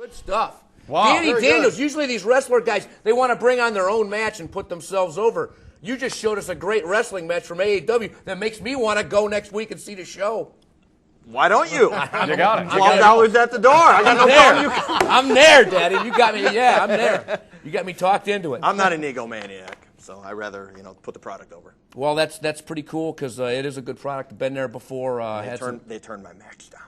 Good stuff. Wow. Danny Daniels, usually these wrestler guys, they want to bring on their own match and put themselves over. You just showed us a great wrestling match from AEW that makes me want to go next week and see the show. Why don't you? You got it. $12 at the door. I got no problem. I'm there, Daddy. You got me. Yeah, I'm there. You got me talked into it. I'm not an egomaniac, so I rather put the product over. Well, that's pretty cool because it is a good product. I've been there before. They turned my match down.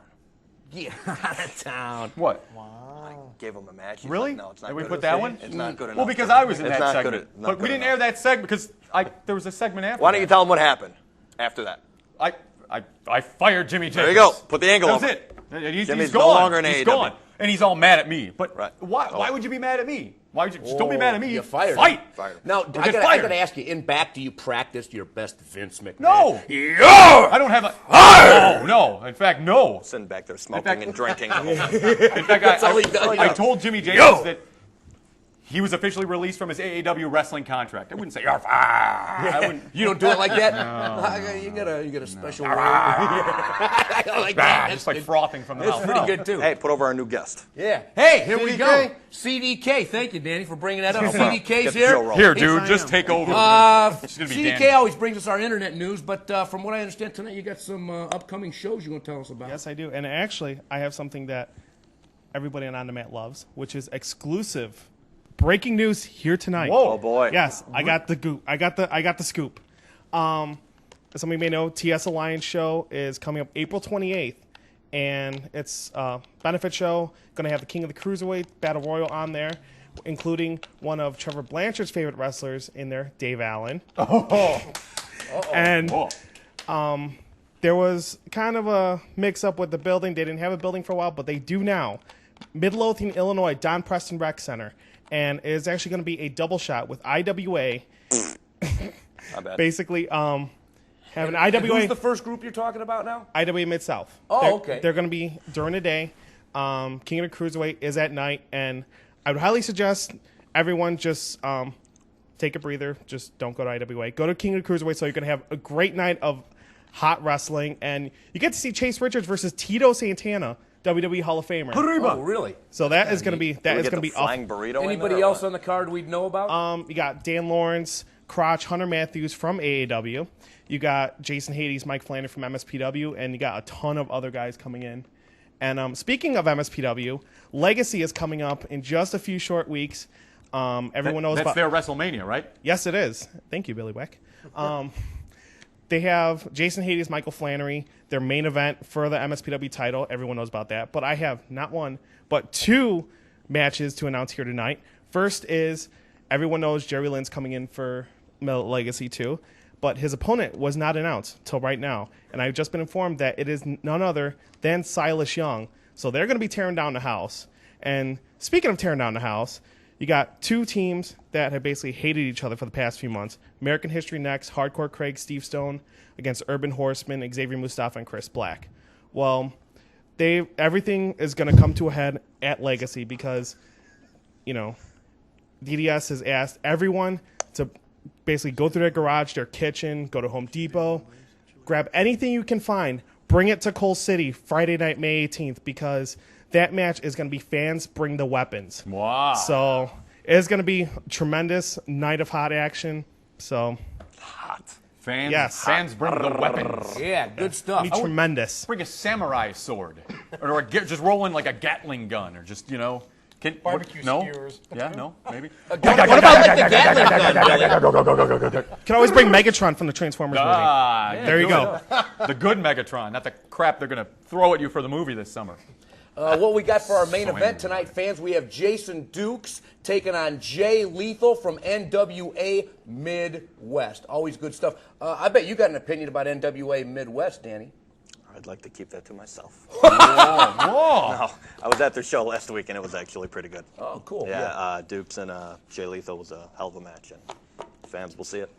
Yeah, out of town. What? I gave him a match. He's Really? like, no, it's not Did we good put enough. that one? It's not good enough. Well, because I was in It's that not segment. good- not But we good didn't enough. air that segment because there was a segment after Why don't you that. tell him what happened after that? I fired Jimmy Jacobs. There you go. Put the angle That's over. it. He's Jimmy's gone. no longer in He's AEW. gone. And he's all mad at me. But Right. why would you be mad at me? Why would you just don't be mad at me? You fired Fight. him. Fired him. Now, Or I get got fired. to ask you, in back, do you practice your best Vince McMahon? No. Yeah! I don't have a. No. In fact, no. Sitting back there smoking and drinking. In fact, all he does. I told Jimmy Jacobs that he was officially released from his AEW wrestling contract. I wouldn't say, I wouldn't. You don't do it like that? No. You get a special word. I like that. Just like frothing from the That's mouth. pretty No. good, too. Hey, put over our new guest. Yeah. Hey, here we CDK. go. CDK. Thank you, Danny, for bringing that up. CDK's Get the here. Joe rolling. Here, dude, just take over. It's gonna be CDK Danny. always brings us our internet news, but from what I understand tonight, you got some upcoming shows you want to tell us about. Yes, I do. And actually, I have something that everybody on the mat loves, which is exclusive breaking news here tonight. Oh boy. Yes, I got the goop. I got the scoop. As some of you may know, TS Alliance show is coming up April 28th, and it's a benefit show. Going to have the King of the Cruiserweight Battle Royal on there, including one of Trevor Blanchard's favorite wrestlers in there, Dave Allen. And there was kind of a mix-up with the building. They didn't have a building for a while, but they do now. Midlothian, Illinois, Don Preston Rec Center. And it is actually going to be a double shot with IWA. Not bad. Basically, have an And IWA. who's the first group you're talking about now? IWA Mid-South. Oh, okay. They're going to be during the day. King of the Cruiserweight is at night. And I would highly suggest everyone just take a breather. Just don't go to IWA. Go to King of the Cruiserweight so you can have a great night of hot wrestling. And you get to see Chase Richards versus Tito Santana, WWE Hall of Famer. Oh, really? So that is going to be Do we get the awesome. flying burrito in Anybody there or else what? on the card we'd know about? You got Dan Lawrence, Crotch, Hunter Matthews from AAW. You got Jason Hades, Mike Flanders from MSPW, and you got a ton of other guys coming in. And speaking of MSPW, Legacy is coming up in just a few short weeks. Everyone knows That's about their WrestleMania, right? Yes, it is. Thank you, Billy Whack. They have Jason Hades, Michael Flannery, their main event for the MSPW title. Everyone knows about that. But I have not one, but two matches to announce here tonight. First is, everyone knows Jerry Lynn's coming in for Legacy 2, but his opponent was not announced till right now. And I've just been informed that it is none other than Silas Young. So they're going to be tearing down the house. And speaking of tearing down the house, you got two teams that have basically hated each other for the past few months. American History Next, Hardcore Craig, Steve Stone, against Urban Horseman, Xavier Mustafa, and Chris Black. Well, everything is going to come to a head at Legacy because, DDS has asked everyone to basically go through their garage, their kitchen, go to Home Depot, grab anything you can find, bring it to Coal City Friday night, May 18th, because that match is going to be Fans Bring the Weapons. Wow. So it's going to be a tremendous night of hot action. So Hot. Fans bring the weapons. Yeah, good stuff. be tremendous. Bring a samurai sword, or just roll in like a Gatling gun, or just Barbecue no? skewers. Yeah, no, maybe. What about like the Gatling gun? Can always bring Megatron from the Transformers movie. There you go. The good Megatron, not the crap they're gonna throw at you for the movie this summer. What we got for our main event tonight, fans, we have Jason Dukes taking on Jay Lethal from NWA Midwest. Always good stuff. I bet you got an opinion about NWA Midwest, Danny. I'd like to keep that to myself. Whoa! No, I was at their show last week, and it was actually pretty good. Oh, cool. Yeah, Dukes and Jay Lethal was a hell of a match, and fans will see it.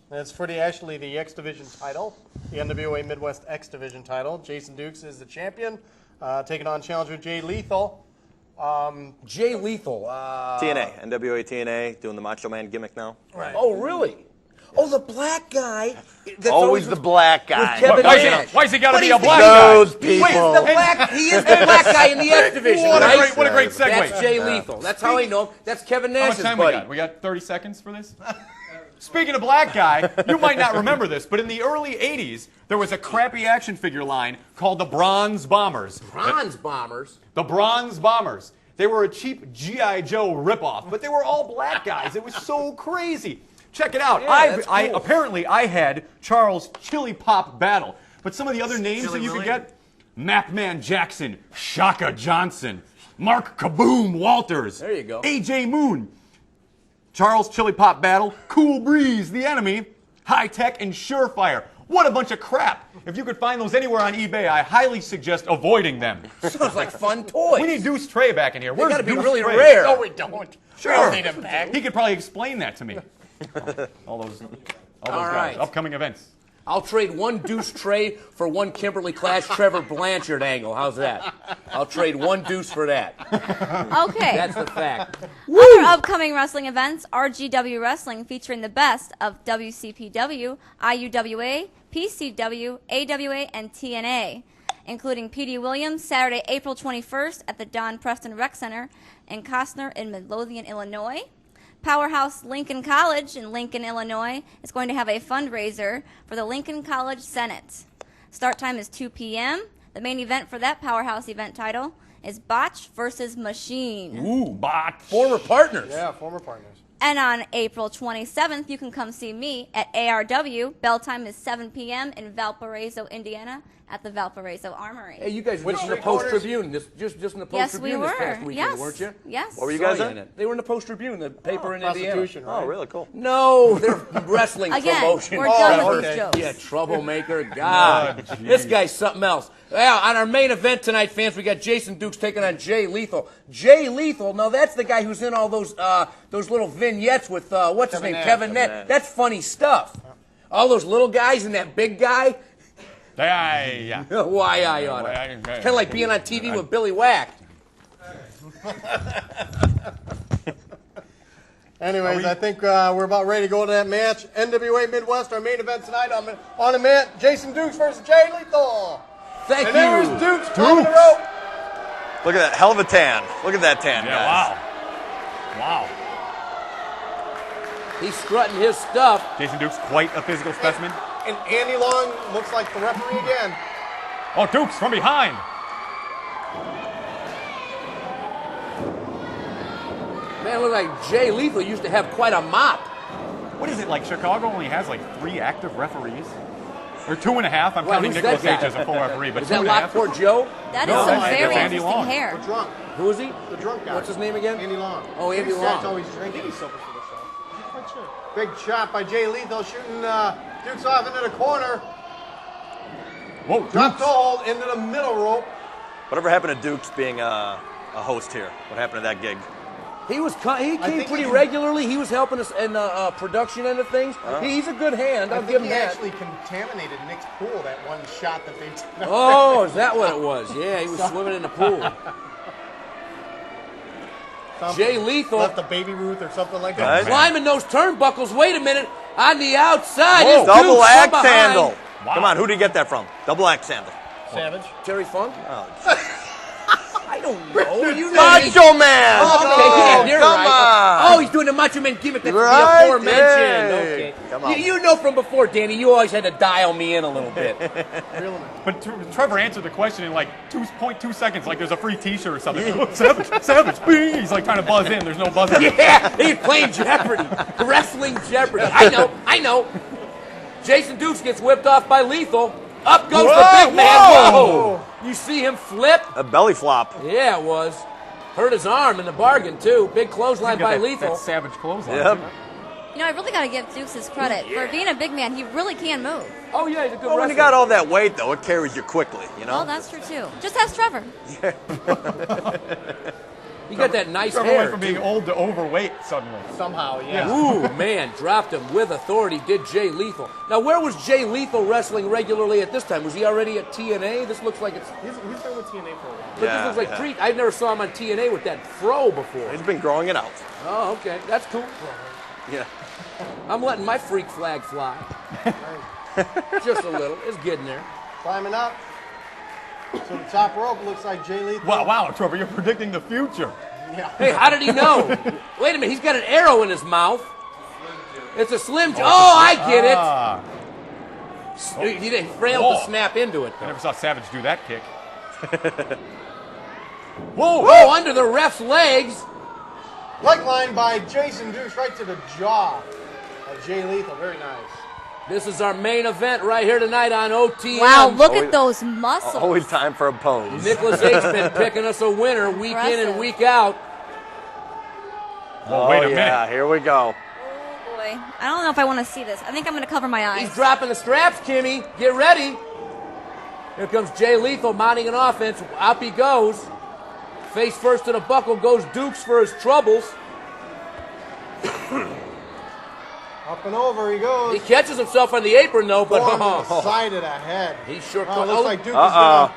That's for actually the X Division title, the NWA Midwest X Division title. Jason Dukes is the champion, taking on challenger Jay Lethal. Jay Lethal. TNA, NWA TNA, doing the Macho Man gimmick now. Right. Oh, really? Oh, the black guy. That's Always the black guy. With Kevin Nash. Why's he got to But be he's a the- black guy? Those Wait, people. he is the black guy in the X division, What a right? great segue. That's Jay Lethal. That's how I know him. That's Kevin How much Nash's time buddy. we got? We got 30 seconds for this? Speaking of black guy, you might not remember this, but in the early 80s, there was a crappy action figure line called the Bronze Bombers. Bronze Bombers. The Bronze Bombers. They were a cheap G.I. Joe ripoff, but they were all black guys. It was so crazy. Check it out. Yeah, that's cool. Apparently, I had Charles Chili Pop Battle, but some of the other names that you could get, Macman Jackson, Shaka Johnson, Mark Kaboom Walters. There you go. A.J. Moon. Charles Chili Pop Battle, Cool Breeze, the enemy, High Tech, and Surefire. What a bunch of crap. If you could find those anywhere on eBay, I highly suggest avoiding them. Sounds like fun toys. We need Deuce Trey back in here. They Where's gotta be Deuce really Trey? rare. No, we don't. Sure. We don't need him back. He could probably explain that to me. all those All guys. right. Upcoming events. I'll trade one Deuce Trey for one Kimberly Clash Trevor Blanchard angle. How's that? I'll trade one Deuce for that. Okay. That's the fact. Other upcoming wrestling events, RGW Wrestling, featuring the best of WCPW, IUWA, PCW, AWA, and TNA, including P.D. Williams, Saturday, April 21st at the Don Preston Rec Center in Costner in Midlothian, Illinois. Powerhouse Lincoln College in Lincoln, Illinois is going to have a fundraiser for the Lincoln College Senate. Start time is 2 p.m. The main event for that Powerhouse event title is Botch versus Machine. Ooh, bot. Former partners. Yeah, former partners. And on April 27th, you can come see me at ARW. Bell time is 7 p.m. in Valparaiso, Indiana, at the Valparaiso Armory. Hey, you guys were Which just in the three corners? Post-Tribune. Just in the Yes, Post-Tribune we this were. past weekend, Yes. weren't you? Yes. What were you Saw guys you in? in it. They were in the Post-Tribune, the paper in Indiana. Prostitution, right? Oh, really? Cool. No, they're wrestling Again, promotion. we're done with okay. these jokes. Yeah, troublemaker. God, this guy's something else. Well, on our main event tonight, fans, we got Jason Dukes taking on Jay Lethal. Jay Lethal, now that's the guy who's in all those little vignettes with, what's his name, Nash. Kevin Nash. That's funny stuff. All those little guys and that big guy. Yeah. Why I oughta. It's kind of like being on TV with Billy Whack. Anyways, I think we're about ready to go to that match. NWA Midwest, our main event tonight. On the mat, Jason Dukes versus Jay Lethal. Thank And you. there's Dukes climbing the rope. Look at that. Hell of a tan. Look at that tan, Yeah, guys. wow. He's strutting his stuff. Jason Duke's quite a physical specimen. And Andy Long looks like the referee again. Oh, Duke's from behind. Man, look like Jay Lethal used to have quite a mop. What is it, like Chicago only has like 3 active referees? Or 2.5. I'm Well, counting who's Nicholas that guy? H as a full referee, but Is that 2.5. Lockport Joe? That is No, some that's very Andy interesting Long. hair. We're drunk. Who is he? The drunk guy. What's his name again? Andy Long. Oh, Andy Big Long. That's always drinking. He's sober for the show. I'm quite sure. Big shot by Jay Lethal, shooting Dukes off into the corner. Whoa, Drop Dukes. toe hold into the middle rope. Whatever happened to Dukes being a host here? What happened to that gig? He came think pretty he can- regularly. He was helping us in the production end of things. He's a good hand. I'll I give think him he that. actually contaminated Nick's pool, that one shot that they took. Oh, is that what it was? Yeah, he was swimming in the pool. Jay Lethal Left a baby Ruth or something like Right. that. climbing those turnbuckles. Wait a minute. On the outside, Whoa, is double Dukes from axe behind. handle. Wow. Come on, who did you get that from? Double axe handle. Savage. Terry Funk? Oh, I don't know. You know. Macho Man! Okay, yeah, you're come right. on. Oh, he's doing the Macho Man gimmick that's Right, the aforementioned. yeah. Okay. Come on. You know from before, Danny, you always had to dial me in a little bit. But Trevor answered the question in like 2.2 seconds, like there's a free T-shirt or something. Savage, bing! He's like trying to buzz in. There's no buzz in. Yeah, he's playing Jeopardy. Wrestling Jeopardy. I know. Jason Dukes gets whipped off by Lethal. Up goes the big man. Whoa! You see him flip? A belly flop. Yeah, it was. Hurt his arm in the bargain, too. Big clothesline by That Lethal. savage clothesline. Yep. You know, I really got to give Dukes his credit. For being a big man, he really can move. Oh, yeah, he's a good Well, when you wrestler. got all that weight, though, it carries you quickly, you know? Well, that's true, too. Just ask Trevor. He got that nice Trevor hair. went from being old to overweight suddenly. Somehow, yeah. Ooh, man, dropped him with authority, did Jay Lethal. Now, where was Jay Lethal wrestling regularly at this time? Was he already at TNA? This looks like it's... He's been with TNA for a while. But this looks like pre... I never saw him on TNA with that fro before. He's been growing it out. Oh, okay. That's cool. Yeah. I'm letting my freak flag fly. Just a little. It's getting there. Climbing up to the top rope. Looks like Jay Lethal. Wow, Trevor, you're predicting the future. Yeah. Hey, how did he know? Wait a minute. He's got an arrow in his mouth. It's a Slim Jim. Oh, I get it. He failed to snap into it, I though. never saw Savage do that kick. Whoa, whoa, under the ref's legs. Leg line by Jason Dukes right to the jaw of Jay Lethal. Very nice. This is our main event right here tonight on OTM. Wow, look at those muscles. Always time for a pose. Nicholas H's been picking us a winner week in and week out. Oh, wait a yeah, minute. here we go. Oh, boy. I don't know if I want to see this. I think I'm going to cover my eyes. He's dropping the straps, Kimmy. Get ready. Here comes Jay Lethal mounting an offense. Up he goes. Face first to the buckle goes Dukes for his troubles. Up and over he goes. He catches himself on the apron, though, but Form to the side of the head. he sure Oh, comes. looks like Duke is going to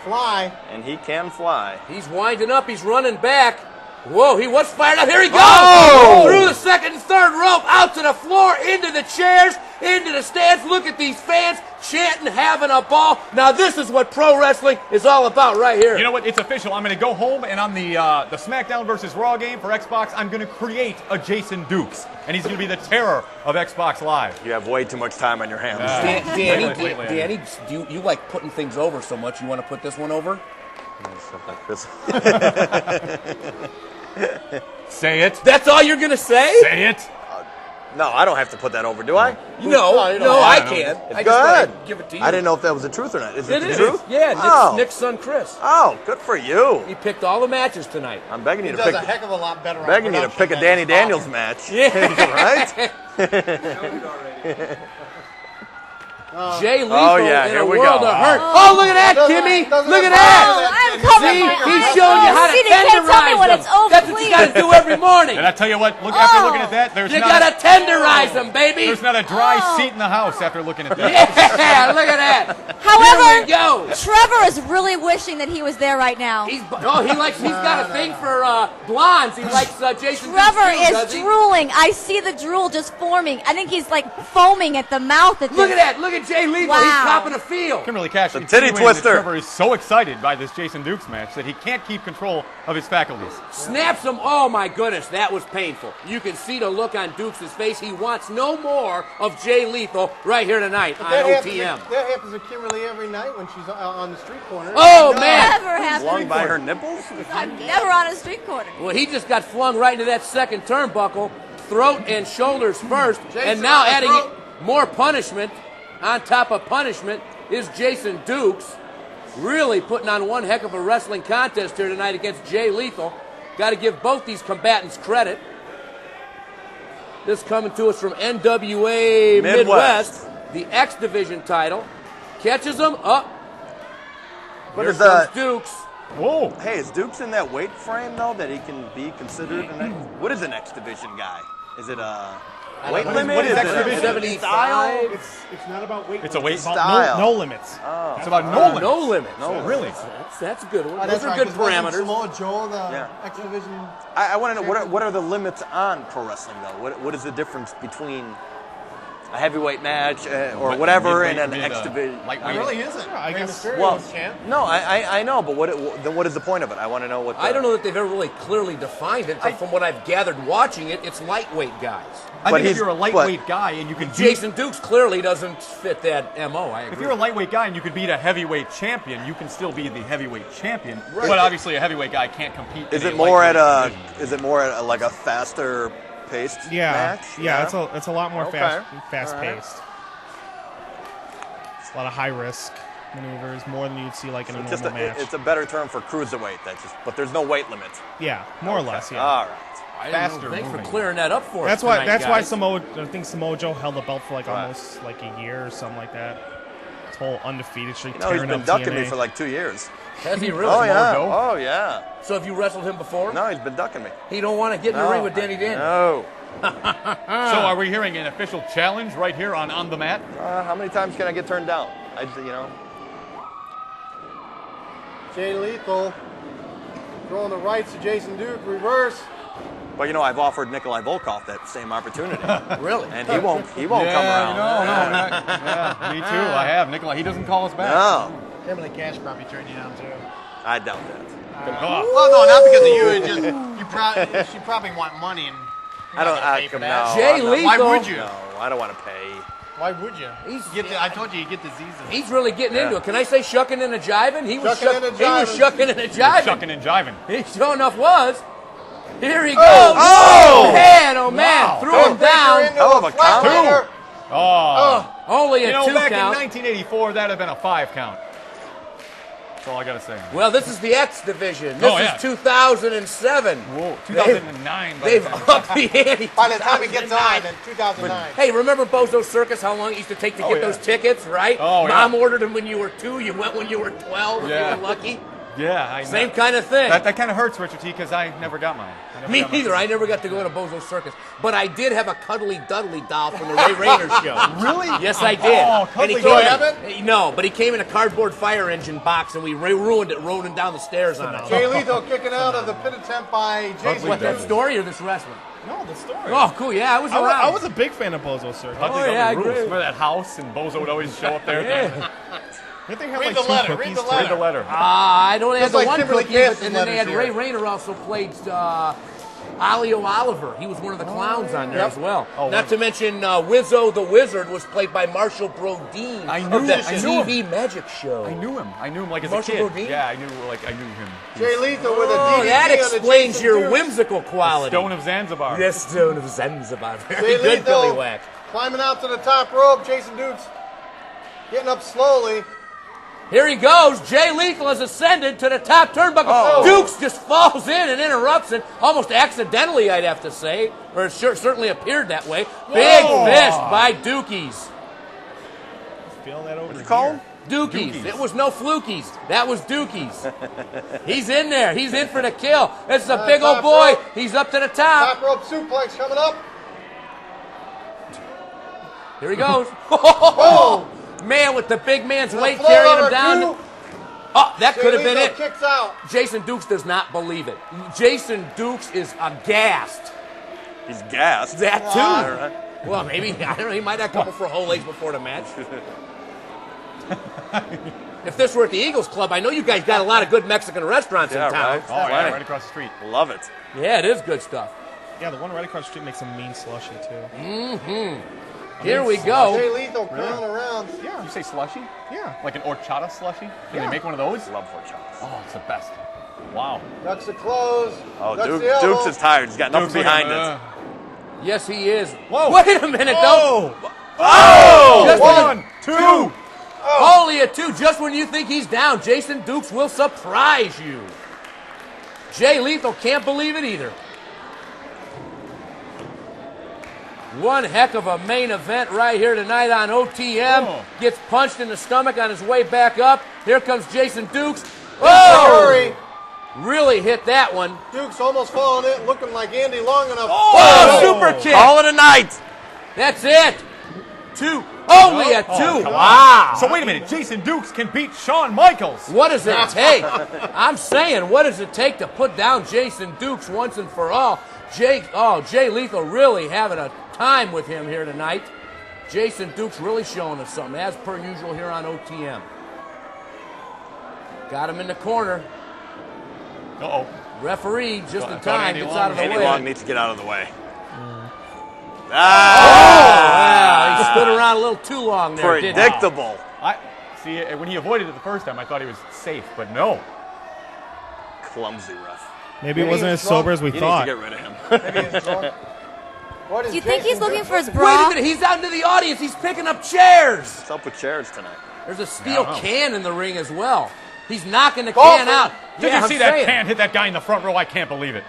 fly. And he can fly. He's winding up. He's running back. Whoa, he was fired up. Here he goes. Oh! Through the second and third rope, out to the floor, into the chairs, into the stands. Look at these fans chanting, having a ball. Now this is what pro wrestling is all about right here. You know what? It's official. I'm going to go home, and on the SmackDown versus Raw game for Xbox, I'm going to create a Jason Dukes, and he's going to be the terror of Xbox Live. You have way too much time on your hands. Danny, do you like putting things over so much you want to put this one over? Stuff like this. Say it. That's all you're going to say? Say it. No, I don't have to put that over, do I? No, I can. It's I good. just want to give it to you. I didn't know if that was the truth or not. Is it the is. truth? Yeah, Oh. Nick's son Chris. Oh, good for you. He picked all the matches tonight. I'm begging He you to does pick. a heck of a lot better on Begging you to production pick a than Danny Bob. Daniels match. Yeah. Right? Jay Lethal Oh, yeah, in here a we world go. of hurt. Oh, look at that, Doesn't- Kimmy. doesn't Look at have that. Oh, I'm covering See, my he's eyes. showing you how to See, they can't tell me tenderize when them. it's over, That's what you got to please. do every morning. And I tell you what, after looking at that, there's You not got to tenderize them, baby. there's not a dry Oh. seat in the house after looking at that. Yeah, look at that. However, Here we go. Trevor is really wishing that he was there right now. He's got a thing for blondes. He likes Jason Trevor Dukes too, is does he? drooling. I see the drool just forming. I think he's like foaming at the mouth at Look this. at that. Look at Jay Lethal. Wow. He's copping a feel. Kimberly Cash, The insinuating titty twister. that Trevor is so excited by this Jason Dukes match that he can't keep control of his faculties. Snaps him. Oh, my goodness. That was painful. You can see the look on Dukes' face. He wants no more of Jay Lethal right here tonight on That OTM. happens to Kimberly every night when she's on the street corner. Oh, man. Never happened. Flung by her nipples? I'm never on a street corner. Well, he just got flung right into that second turnbuckle. Throat and shoulders first. Jason And now on the adding throat. more punishment on top of punishment is Jason Dukes. Really putting on one heck of a wrestling contest here tonight against Jay Lethal. Got to give both these combatants credit. This coming to us from NWA Midwest, the X Division title. Catches him up. What Here is comes that? Dukes. Whoa. Hey, is Dukes in that weight frame, though, that he can be considered an X? What is an X Division guy? Is it a weight limit? what is it X a Division? 75. It's not about weight. It's a weight Style. no limits. It's about no limits. No limits. Really? That's a good one. Oh, Those that's are right, good 'cause wasn't parameters. Samoa Joe, the Yeah. X Division. I want to know, what are the limits on pro wrestling, though? What is the difference between a heavyweight match or What, whatever and midweight, an X Division? It lightweight? really isn't. I Rey guess- Mysterio Well, was champ. no, I know, but then what is the point of it? I want to know what. I don't know that they've ever really clearly defined it, but from what I've gathered watching it, it's lightweight guys. I But think if he's- you're a lightweight guy and you can beat, Jason Dukes clearly doesn't fit that MO. I agree. if you're a lightweight guy and you could beat a heavyweight champion, you can still be the heavyweight champion. Right. But obviously, a heavyweight guy can't compete. Is in it more at lightweight a? division. Is it more at like a faster paced match? Yeah, it's a lot more Okay. fast All right. paced. It's a lot of high risk maneuvers, more than you'd see like in a Just normal match. it's a better term for cruiserweight. But there's no weight limit. Yeah, more or less. Yeah. All right. I didn't know. faster Thanks for moving. clearing that up for That's us. why. tonight, That's why guys. I think Samoa Joe held the belt for like Right. almost like a year or something like that. His whole undefeated streak. You know, he's tearing been up ducking TNA. me for like 2 years. Has he really? Oh yeah. Joe? Oh yeah. So have you wrestled him before? No, he's been ducking me. He don't want to get in the ring with Danny Danny. No. So are we hearing an official challenge right here on the mat? How many times can I get turned down? Jay Lethal throwing the rights to Jason Duke. Reverse. But you know, I've offered Nikolai Volkov that same opportunity, Really? and he won't come around. Yeah, me too. I have. Nikolai, he doesn't call us back. No, Emily Cash probably turned you down too. I doubt that. Well, no, not because of you. It's just she probably want money, and I don't. pay for that. Jay I'm not- Lethal. Why would you? No, I don't want to pay. Why would you? I told you get diseases. He's really getting into it. Can I say shucking and a jiving? He was Shucking and a He was jiving. shucking and a jiving. Shucking and jiving. He sure enough was. Here he goes. Oh! Man, oh man, Wow. threw him down. Hell of a count. Oh. Only a You know, 2 back count. in 1984, that'd have been a 5 count. That's all I gotta say. Well, this is the X division. This Oh, yeah. is 2007. Whoa, 2009. by the They've time it's upped done. the ante. By the time it gets 2009. on in 2009. Hey, remember Bozo Circus? How long it used to take to get yeah. those tickets, right? Oh, yeah. Mom ordered them when you were 2. You went when you were 12. Yeah. If you were lucky. Yeah, I know. Same kind of thing. That kind of hurts, Richard T, because I never got mine. Me neither. I never got to go to Bozo Circus, but I did have a Cuddly Dudley doll from the Ray Rayner show. Really? Yes, I did. Oh, And he Cuddly came Dudley. in- No, but he came in a cardboard fire engine box, and we ruined it, rolling down the stairs on it. Jay Lethal kicking out of the pit attempt by Jason What, that Dukes. story or this wrestling? No, the story. Oh, cool. Yeah, I was around. I was a big fan of Bozo Circus. Oh, yeah, I agree. Remember that house, and Bozo would always show up there? Yeah. I think they had Read like the 2 letter, read cookies. the too. letter. Read the letter. I don't have Just the like one Kimberly cookie, but Cass's and then they had letters Ray here. Rayner also played Alio Oliver. He was one of the clowns on there as well. Oh, Not to mention Wizzo the Wizard was played by Marshall Brodeen I knew of the that. I knew TV Magic Show. I knew him. I knew him like as Marshall a kid. Brodeen? Yeah, I knew him. Jay Lethal with a Oh, DDT that on the explains Jason your Dukes. whimsical quality. Stone of Zanzibar. Yes, Stone of Zanzibar. Very Jay good, Lethal Billy Whack. climbing out to the top rope. Jason Dukes getting up slowly. Here he goes. Jay Lethal has ascended to the top turnbuckle. Oh. Dukes just falls in and interrupts it, almost accidentally, I'd have to say, or it certainly appeared that way. Big fist by Dookies. Feel that over What'd you call him? Dookies. It was no flukies. That was Dookies. He's in there. He's in for the kill. This is a big old top boy. rope. He's up to the top. Top rope suplex coming up. Here he goes. Oh, man, with the big man's weight Float carrying him over down. two. Oh, that Jay could have been Lethal it. kicks out. Jason Dukes does not believe it. Jason Dukes is aghast. He's gassed. That too. All right. Well, maybe, I don't know, he might have come for whole legs before the match. If this were at the Eagles Club, I know you guys got a lot of good Mexican restaurants Yeah, in town. right. Oh, yeah, right across the street. Love it. Yeah, it is good stuff. Yeah, the one right across the street makes a mean slushy too. Here we Jay go. Lethal curling around. You say slushy? Yeah. Like an horchata slushy? Can Yeah. they make one of those? Love horchata. Oh, it's the best. Wow. Ducks the close. Oh, ducks the elbow. Dukes is tired. He's got nothing Dukes behind looking, it. Yes, he is. Whoa. Wait a minute, though. Oh! Just when One, two. Only a 2. Just when you think he's down, Jason Dukes will surprise you. Jay Lethal can't believe it either. One heck of a main event right here tonight on OTM. Oh. Gets punched in the stomach on his way back up. Here comes Jason Dukes. Oh! Oh! Really hit that one. Dukes almost falling in, looking like Andy long enough. Oh, super kick. Call it a night. That's it. 2. Only a 2. Wow. So wait a minute. Jason Dukes can beat Shawn Michaels. What does it take? I'm saying, what does it take to put down Jason Dukes once and for all? Jay Lethal really having a time with him here tonight. Jason Dukes really showing us something, as per usual here on OTM. Got him in the corner. Uh-oh. Referee, just in Thought time, Andy gets Long- out of the Andy way. Long needs to get out of the way. Wow, he stood around a little too long there, didn't he? Predictable. I see. When he avoided it the first time, I thought he was safe, but no. Clumsy ref. Maybe it wasn't as he's drunk. sober as we He thought. needs to get rid of him. Maybe he's drunk. What is Do you think he's Jason looking Dukes for his looking Wait a bra? minute, he's out into the audience. He's picking up chairs. What's up with chairs tonight? There's a steel Yeah. can in the ring as well. He's knocking the Golfing. can out. Did Yeah, you I'm see that saying. can hit that guy in the front row? I can't believe it.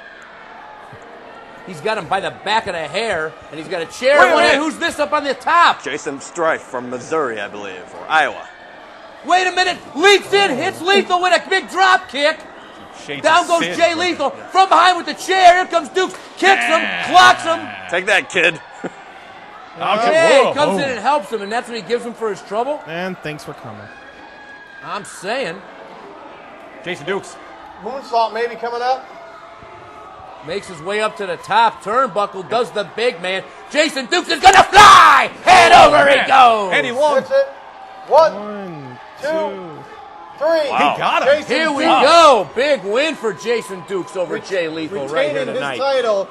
He's got him by the back of the hair, and he's got a chair. Wait a in one hand. minute. Who's this up on the top? Jason Strife from Missouri, I believe, or Iowa. Wait a minute. Leaks in, hits Lethal with a big drop kick. Shades Down of goes Sid. Jay Lethal from behind with the chair. Here comes Dukes. Kicks him, clocks him. Take that, kid. Hey, Whoa. comes in and helps him, and that's what he gives him for his trouble. And thanks for coming. I'm saying. Jason Dukes. Moonsault maybe coming up. Makes his way up to the top turnbuckle, does the big man. Jason Dukes is going to fly! And over he goes! And he launched. That's it. One, two, three. He got him. Jason Here we Dukes go. Big win for Jason Dukes over Jay Lethal right here retaining his tonight. title.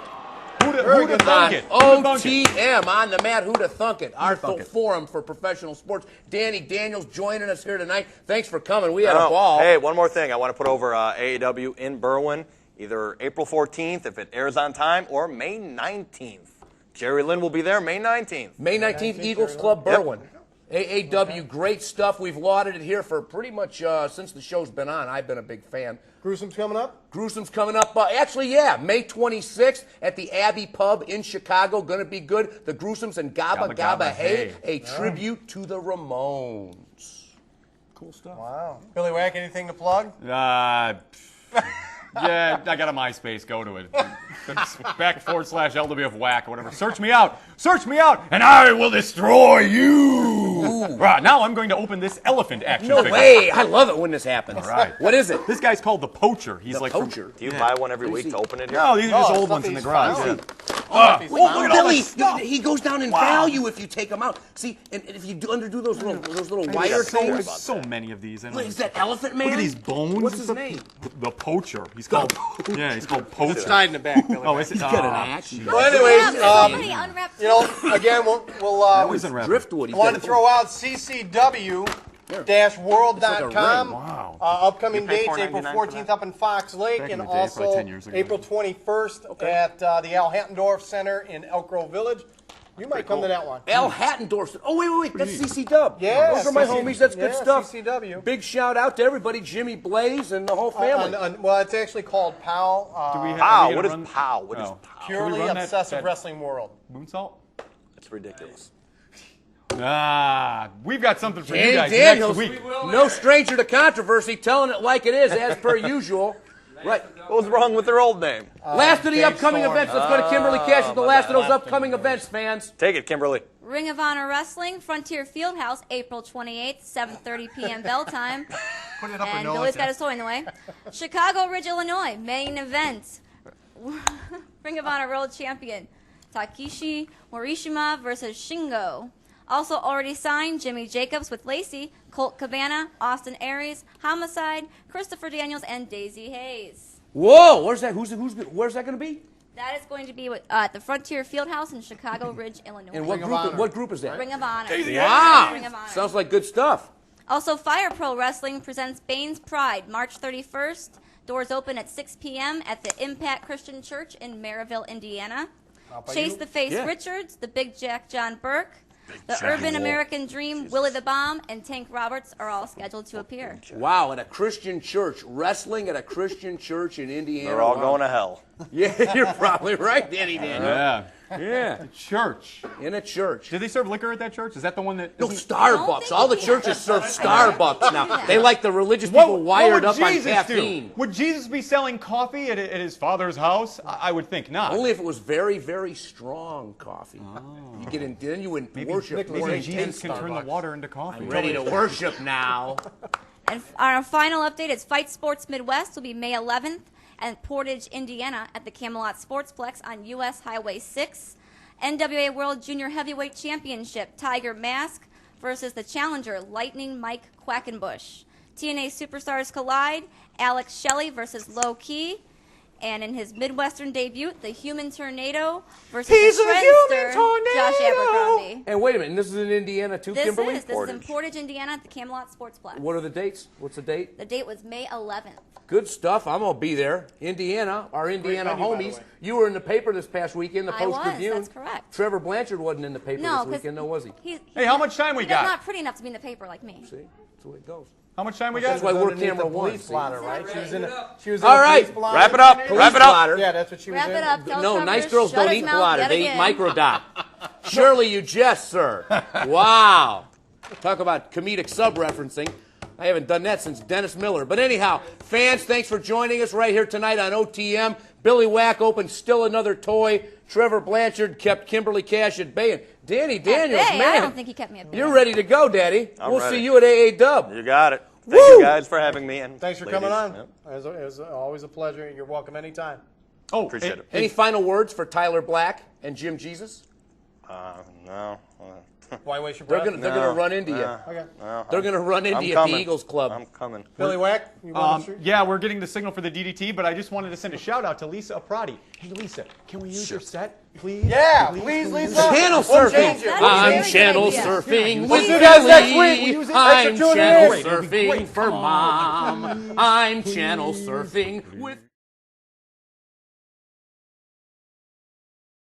Who'da thunk On it? Who'da thunk it? OTM, on the mat, who'da thunk it? Our thunk it? forum for professional sports. Danny Daniels joining us here tonight. Thanks for coming. We had a ball. Hey, one more thing. I want to put over AEW in Berwyn, either April 14th if it airs on time, or May 19th. Jerry Lynn will be there May 19th. May 19th, Eagles Club Berwyn. AAW, great stuff. We've lauded it here for pretty much since the show's been on. I've been a big fan. Gruesome's coming up? Gruesome's coming up. May 26th at the Abbey Pub in Chicago. Going to be good. The Gruesomes and Gabba Gabba Hey, a tribute to the Ramones. Cool stuff. Wow. Billy Whack, anything to plug? Yeah, I got a MySpace. Go to it. /LWF Whack or whatever. Search me out, and I will destroy you. Right, now I'm going to open this elephant action No figure. way. I love it when this happens. All right. What is it? This guy's called the Poacher. He's The like Poacher. Do you buy one every week to open it here? No, these are just No, old stuff ones in the he's garage. found. Yeah. Oh, look at all Billy, this stuff. he goes down in value if you take them out. See, and if you undo those little wire things. There's so many of these. I don't Look, know. is that Elephant Man? Look at these bones. What's his name? The Poacher. He's called. Yeah, he's called Poacher. It's tied in the back, Billy Oh, Whack. is it? He's got an axe. Well, anyways, Somebody unwrapped again, we'll Always unwrapped. Driftwood. He's want got to throw out ccw-world.com. Wow. Upcoming You pay dates, April $4.99 for 14th that? up in Fox Lake, Back in and the day, probably also 10 years ago. April 21st at the Al Hattendorf Center in Elk Grove Village. You might come to that one. Al Hattendorf. Oh, wait. That's CC Dub. Yeah, Those are my CC homies. That's good yeah, stuff. CCW. Big shout out to everybody. Jimmy Blaze and the whole family. Well, it's actually called POW, POW. What is POW? What is Oh. POW? Purely run that- Obsessive that- Wrestling World. Moonsault? It's ridiculous. We've got something for you Danny guys Daniels, next week. no stranger to controversy, telling it like it is, as per usual. Right. What was wrong with their old name? Last of the Dave upcoming Storm. events. Let's go to Kimberly Cash with the last of those upcoming events, fans. Take it, Kimberly. Ring of Honor Wrestling, Frontier Fieldhouse, April 28th, 7:30 p.m. bell time. Put it up And Billy's got his toy in the way. Chicago Ridge, Illinois, main event. Ring of Honor World Champion Takeshi Morishima versus Shingo. Also already signed Jimmy Jacobs with Lacey, Colt Cabana, Austin Aries, Homicide, Christopher Daniels, and Daisy Hayes. Whoa, where's that? Where's that going to be? That is going to be at the Frontier Fieldhouse in Chicago Ridge, Illinois. And what group is that? Ring of Honor. Wow, Ring of Honor. sounds like good stuff. Also, Fire Pro Wrestling presents Bane's Pride, March 31st. Doors open at 6 p.m. at the Impact Christian Church in Maryville, Indiana. Chase the Face Yeah. Richards, the Big Jack John Burke, the Urban American Dream, Willie the Bomb, and Tank Roberts are all scheduled to appear. Wow, at a Christian church, wrestling at a Christian church in Indiana. They're all Wow. going to hell. Yeah, you're probably right, Danny Daniel. Yeah. Yeah, Church. in a church. Did they serve liquor at that church? Is that the one that? No, isn't- Starbucks. All the churches serve Starbucks now. that. They like the religious What- people what wired would up on Jesus caffeine. do? Would Jesus be selling coffee at his father's house? I would think not. Only if it was very, very strong coffee. You get in, then you would worship more Maybe Jesus intense can turn the Starbucks. water into coffee. Ready to worship now. And our final update is Fight Sports Midwest will be May 11th at Portage, Indiana at the Camelot Sportsplex on U.S. Highway 6. NWA World Junior Heavyweight Championship, Tiger Mask versus the challenger, Lightning Mike Quackenbush. TNA Superstars collide, Alex Shelley versus Low Key. And in his Midwestern debut, the Human Tornado versus the Shredster, Josh Abercrombie. And wait a minute, this is in Indiana too, This Kimberly? is in Portage, Indiana at the Camelot Sportsplex. What are the dates? What's the date? The date was May 11th. Good stuff. I'm going to be there. Indiana, our Indiana venue, by the homies. way. You were in the paper this past weekend, the I was, Post-Review. that's correct. Trevor Blanchard wasn't in the paper No, this 'cause weekend, though, was he? Hey, how much time we He's got? not pretty enough to be in the paper like me. See? That's the way it goes. How much time we That's got? why we're Underneath camera the one. police see? blotter, right? She was in All a right. police blotter. Wrap it up. Police Wrap it up. blotter. Yeah, that's what she was Wrap in. it up. Tell No, Trevor nice to girls shut don't his eat mouth blotter. yet They eat again. microdot. Surely you jest, sir. Wow. Talk about comedic sub-referencing. I haven't done that since Dennis Miller. But anyhow, fans, thanks for joining us right here tonight on OTM. Billy Whack opened still another toy. Trevor Blanchard kept Kimberly Cash at bay. And Danny Daniels, Hey, man. I don't think he kept me at bay. You're ready to go, Daddy. We'll ready. see you at AA Dub. You got it. Thank Woo! you guys for having me. And Thanks for ladies. coming on. Yep. It was always a pleasure. You're welcome anytime. Oh, Appreciate it. Any final words for Tyler Black and Jim Jesus? No. Why waste your They're breath? gonna run into you. Okay. They're gonna run into I'm you at the coming. Eagles Club. I'm coming. Billy Whack, you want to Yeah, we're getting the signal for the DDT, but I just wanted to send a shout out to Lisa Aprati. Hey, Lisa, can we use your set, please? Yeah, please, Lisa. Channel We'll surfing. change it. That's We'll a I'm very change it. good channel idea. surfing We'll with do that next Billy. week. We'll use it. I'm Thanks for tuning channel in. It'll be surfing great. for Come on. mom. I'm channel surfing with.